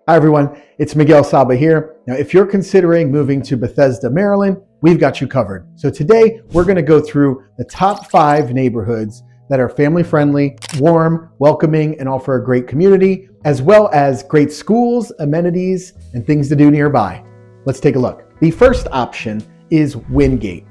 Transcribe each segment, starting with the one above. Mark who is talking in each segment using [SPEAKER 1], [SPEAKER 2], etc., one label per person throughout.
[SPEAKER 1] Hi everyone, it's Miguel Saba here. Now, if you're considering moving to Bethesda, Maryland, we've got you covered. So today we're going to go through the top 5 neighborhoods that are family friendly, warm, welcoming, and offer a great community, as well as great schools, amenities, and things to do nearby. Let's take a look. The first option is Wingate.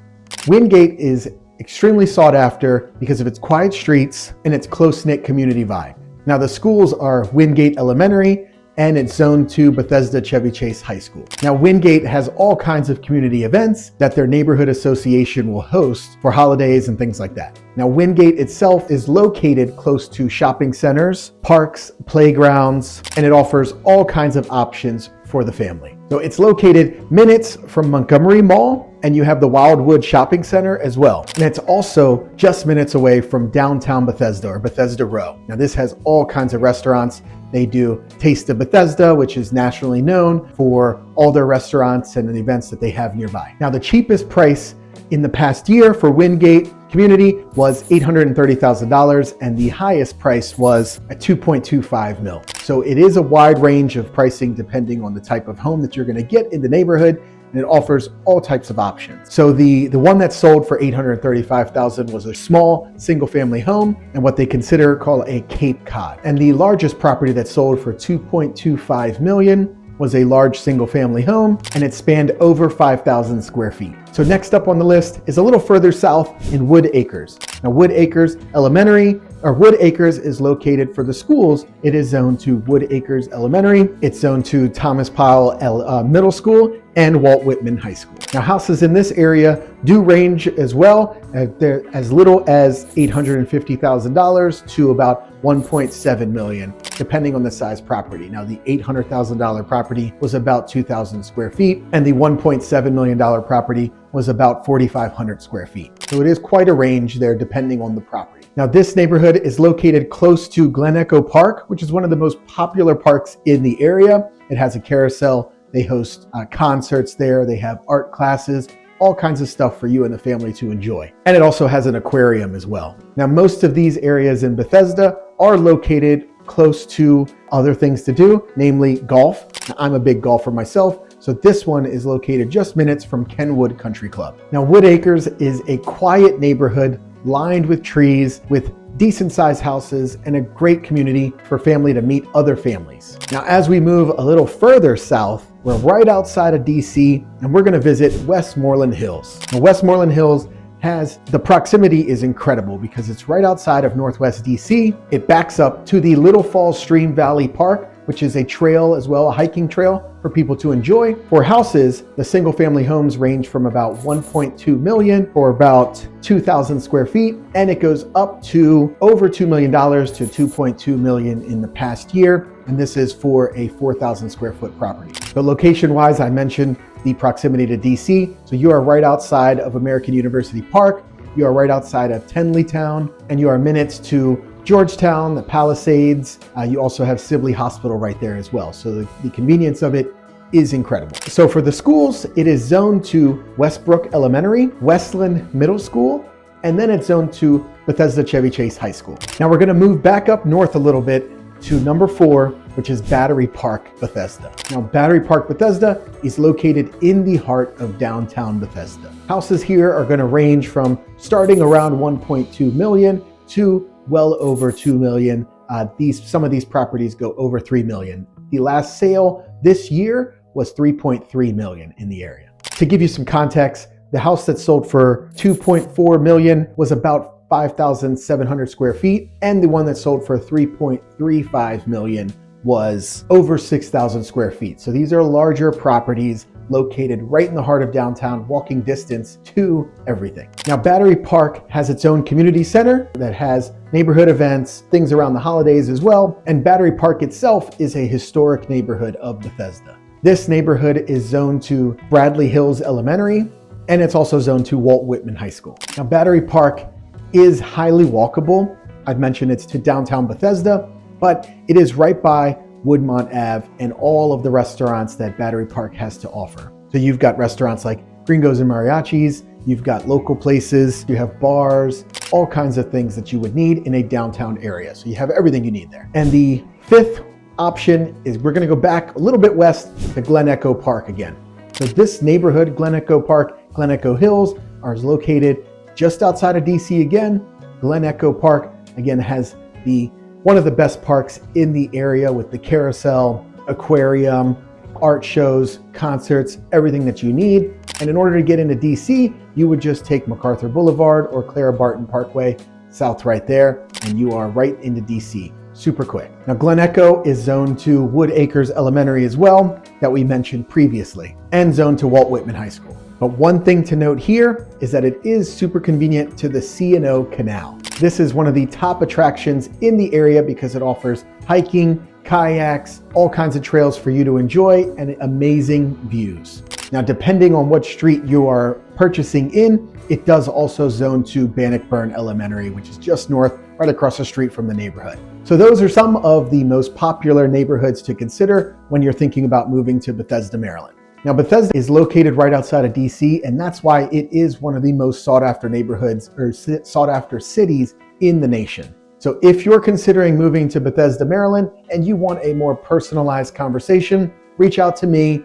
[SPEAKER 1] Wingate is extremely sought after because of its quiet streets and its close-knit community vibe. Now the schools are Wingate Elementary, and it's zoned to Bethesda Chevy Chase High School. Now, Wingate has all kinds of community events that their neighborhood association will host for holidays and things like that. Now, Wingate itself is located close to shopping centers, parks, playgrounds, and it offers all kinds of options for the family. So it's located minutes from Montgomery Mall, and you have the Wildwood Shopping Center as well. And it's also just minutes away from downtown Bethesda or Bethesda Row. Now, this has all kinds of restaurants. They do Taste of Bethesda, which is nationally known for all their restaurants and the events that they have nearby. Now, the cheapest price in the past year for Wingate Community was $830,000, and the highest price was at $2.25 million. So it is a wide range of pricing depending on the type of home that you're going to get in the neighborhood, and it offers all types of options. So the one that sold for $835,000 was a small single-family home and what they call a Cape Cod. And the largest property that sold for $2.25 million was a large single-family home, and it spanned over 5,000 square feet. So next up on the list is a little further south in Wood Acres. Now, Wood Acres is located for the schools. It is zoned to Wood Acres Elementary. It's zoned to Thomas Powell Middle School and Walt Whitman High School. Now, houses in this area do range as well. They're as little as $850,000 to about $1.7 million, depending on the size property. Now, the $800,000 property was about 2,000 square feet, and the $1.7 million property was about 4,500 square feet. So it is quite a range there depending on the property. Now, this neighborhood is located close to Glen Echo Park, which is one of the most popular parks in the area. It has a carousel. They host concerts there. They have art classes, all kinds of stuff for you and the family to enjoy. And it also has an aquarium as well. Now, most of these areas in Bethesda are located close to other things to do, namely golf. Now, I'm a big golfer myself, so this one is located just minutes from Kenwood Country Club. Now, Wood Acres is a quiet neighborhood lined with trees, with decent sized houses, and a great community for family to meet other families. Now, as we move a little further south, we're right outside of DC, and we're gonna visit Westmoreland Hills. Now, Westmoreland Hills the proximity is incredible because it's right outside of Northwest DC. It backs up to the Little Falls Stream Valley Park, which is a trail as well, a hiking trail for people to enjoy. For houses, the single family homes range from about 1.2 million for about 2,000 square feet, and it goes up to over $2 million to 2.2 million in the past year. And this is for a 4,000 square foot property. But location wise, I mentioned the proximity to DC. So you are right outside of American University Park. You are right outside of Tenleytown, and you are minutes to Georgetown, the Palisades. You also have Sibley Hospital right there as well. So the convenience of it is incredible. So for the schools, it is zoned to Westbrook Elementary, Westland Middle School, and then it's zoned to Bethesda Chevy Chase High School. Now we're gonna move back up north a little bit to number 4, which is Battery Park Bethesda. Now, Battery Park Bethesda is located in the heart of downtown Bethesda. Houses here are gonna range from starting around 1.2 million to well over 2 million. Some of these properties go over 3 million. The last sale this year was 3.3 million in the area. To give you some context, the house that sold for 2.4 million was about 5,700 square feet, and the one that sold for 3.35 million was over 6,000 square feet. So these are larger properties located right in the heart of downtown, walking distance to everything. Now, Battery Park has its own community center that has neighborhood events, things around the holidays as well. And Battery Park itself is a historic neighborhood of Bethesda. This neighborhood is zoned to Bradley Hills Elementary, and it's also zoned to Walt Whitman High School. Now, Battery Park is highly walkable. I've mentioned it's to downtown Bethesda, but it is right by Woodmont Ave and all of the restaurants that Battery Park has to offer. So you've got restaurants like Gringos and Mariachis, you've got local places, you have bars, all kinds of things that you would need in a downtown area. So you have everything you need there. And the 5th option is we're going to go back a little bit west to Glen Echo Park again. So this neighborhood, Glen Echo Park, Glen Echo Hills, is located just outside of DC again. Glen Echo Park, again, has one of the best parks in the area with the carousel, aquarium, art shows, concerts, everything that you need. And in order to get into DC, you would just take MacArthur Boulevard or Clara Barton Parkway south right there, and you are right into DC. Super quick. Now, Glen Echo is zoned to Wood Acres Elementary as well, that we mentioned previously, and zoned to Walt Whitman High School. But one thing to note here is that it is super convenient to the C&O Canal. This is one of the top attractions in the area because it offers hiking, kayaks, all kinds of trails for you to enjoy, and amazing views. Now, depending on what street you are purchasing in, it does also zone to Bannockburn Elementary, which is just north, right across the street from the neighborhood. So those are some of the most popular neighborhoods to consider when you're thinking about moving to Bethesda, Maryland. Now, Bethesda is located right outside of DC, and that's why it is one of the most sought after neighborhoods or sought after cities in the nation. So if you're considering moving to Bethesda, Maryland, and you want a more personalized conversation, reach out to me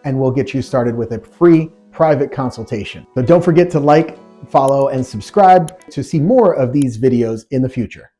[SPEAKER 1] and we'll get you started with a free private consultation. So don't forget to like, follow, and subscribe to see more of these videos in the future.